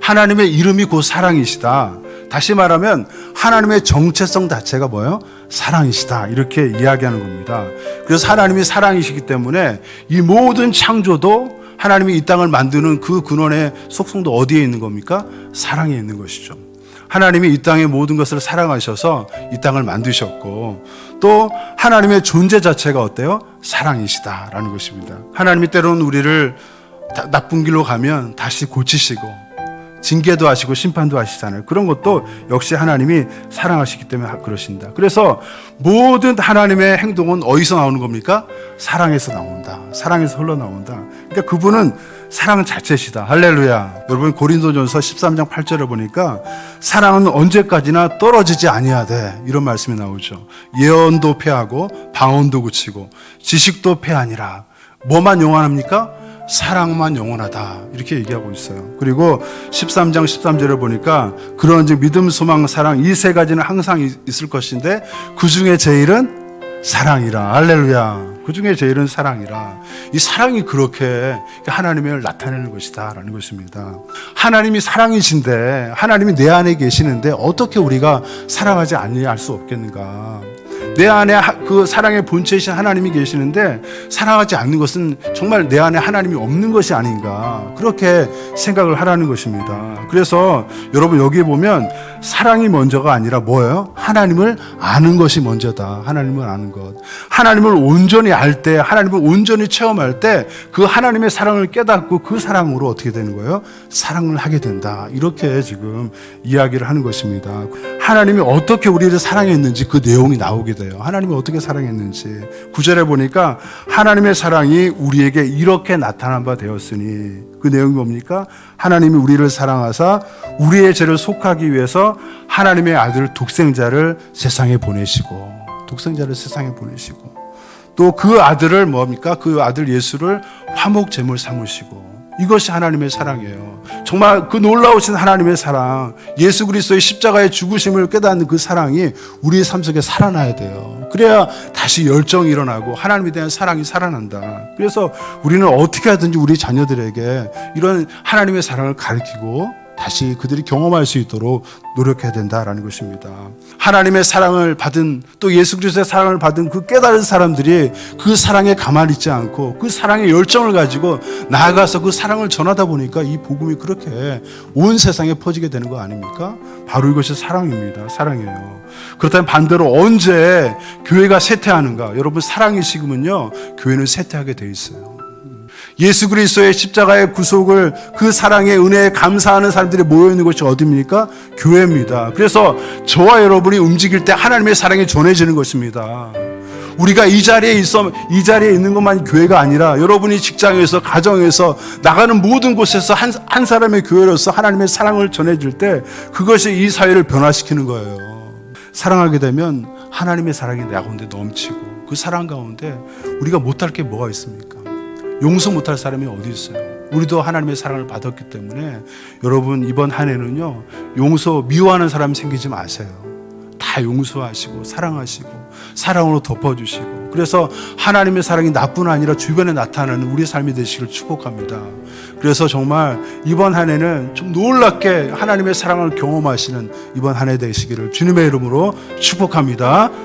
하나님의 이름이 곧 사랑이시다. 다시 말하면 하나님의 정체성 자체가 뭐예요? 사랑이시다. 이렇게 이야기하는 겁니다. 그래서 하나님이 사랑이시기 때문에 이 모든 창조도 하나님이 이 땅을 만드는 그 근원의 속성도 어디에 있는 겁니까? 사랑에 있는 것이죠. 하나님이 이 땅의 모든 것을 사랑하셔서 이 땅을 만드셨고, 또 하나님의 존재 자체가 어때요? 사랑이시다라는 것입니다. 하나님이 때로는 우리를 나쁜 길로 가면 다시 고치시고 징계도 하시고 심판도 하시잖아요. 그런 것도 역시 하나님이 사랑하시기 때문에 그러신다. 그래서 모든 하나님의 행동은 어디서 나오는 겁니까? 사랑에서 나온다. 사랑에서 흘러나온다. 그러니까 그분은 사랑 자체시다. 할렐루야. 여러분 고린도전서 13장 8절을 보니까 사랑은 언제까지나 떨어지지 아니하되 이런 말씀이 나오죠. 예언도 패하고 방언도 그치고 지식도 패하니라. 뭐만 영원합니까? 사랑만 영원하다. 이렇게 얘기하고 있어요. 그리고 13장 13절을 보니까 그런즉 믿음, 소망, 사랑 이 세 가지는 항상 있을 것인데 그 중에 제일은 사랑이라. 할렐루야. 그 중에 제일은 사랑이라. 이 사랑이 그렇게 하나님을 나타내는 것이다 라는 것입니다. 하나님이 사랑이신데 하나님이 내 안에 계시는데 어떻게 우리가 사랑하지 아니할 수 없겠는가. 내 안에 그 사랑의 본체이신 하나님이 계시는데 사랑하지 않는 것은 정말 내 안에 하나님이 없는 것이 아닌가, 그렇게 생각을 하라는 것입니다. 그래서 여러분 여기에 보면 사랑이 먼저가 아니라 뭐예요? 하나님을 아는 것이 먼저다. 하나님을 아는 것. 하나님을 온전히 알 때, 하나님을 온전히 체험할 때 그 하나님의 사랑을 깨닫고 그 사랑으로 어떻게 되는 거예요? 사랑을 하게 된다. 이렇게 지금 이야기를 하는 것입니다. 하나님이 어떻게 우리를 사랑했는지 그 내용이 나오게 돼요. 하나님이 어떻게 사랑했는지 9절에 보니까 하나님의 사랑이 우리에게 이렇게 나타난 바 되었으니, 그 내용이 뭡니까? 하나님이 우리를 사랑하사 우리의 죄를 속하기 위해서 하나님의 아들 독생자를 세상에 보내시고, 독생자를 세상에 보내시고, 또 그 아들을 뭡니까? 그 아들 예수를 화목 제물 삼으시고, 이것이 하나님의 사랑이에요. 정말 그 놀라우신 하나님의 사랑, 예수 그리스도의 십자가의 죽으심을 깨닫는 그 사랑이 우리의 삶 속에 살아나야 돼요. 그래야 다시 열정이 일어나고 하나님에 대한 사랑이 살아난다. 그래서 우리는 어떻게 하든지 우리 자녀들에게 이런 하나님의 사랑을 가르치고 다시 그들이 경험할 수 있도록 노력해야 된다라는 것입니다. 하나님의 사랑을 받은, 또 예수 그리스도의 사랑을 받은 그 깨달은 사람들이 그 사랑에 가만히 있지 않고 그 사랑의 열정을 가지고 나아가서 그 사랑을 전하다 보니까 이 복음이 그렇게 온 세상에 퍼지게 되는 거 아닙니까? 바로 이것이 사랑입니다. 사랑이에요. 그렇다면 반대로 언제 교회가 쇠퇴하는가? 여러분 사랑이 식으면요 교회는 쇠퇴하게 돼 있어요. 예수 그리스도의 십자가의 구속을, 그 사랑의 은혜에 감사하는 사람들이 모여있는 곳이 어디입니까? 교회입니다. 그래서 저와 여러분이 움직일 때 하나님의 사랑이 전해지는 것입니다. 우리가 이 자리에 있는 것만이 교회가 아니라 여러분이 직장에서, 가정에서, 나가는 모든 곳에서 한 사람의 교회로서 하나님의 사랑을 전해줄 때 그것이 이 사회를 변화시키는 거예요. 사랑하게 되면 하나님의 사랑이 내 가운데 넘치고, 그 사랑 가운데 우리가 못할 게 뭐가 있습니까? 용서 못할 사람이 어디 있어요? 우리도 하나님의 사랑을 받았기 때문에 여러분 이번 한 해는요 미워하는 사람 생기지 마세요. 다 용서하시고 사랑하시고 사랑으로 덮어주시고, 그래서 하나님의 사랑이 나뿐 아니라 주변에 나타나는 우리의 삶이 되시기를 축복합니다. 그래서 정말 이번 한 해는 좀 놀랍게 하나님의 사랑을 경험하시는 이번 한 해 되시기를 주님의 이름으로 축복합니다.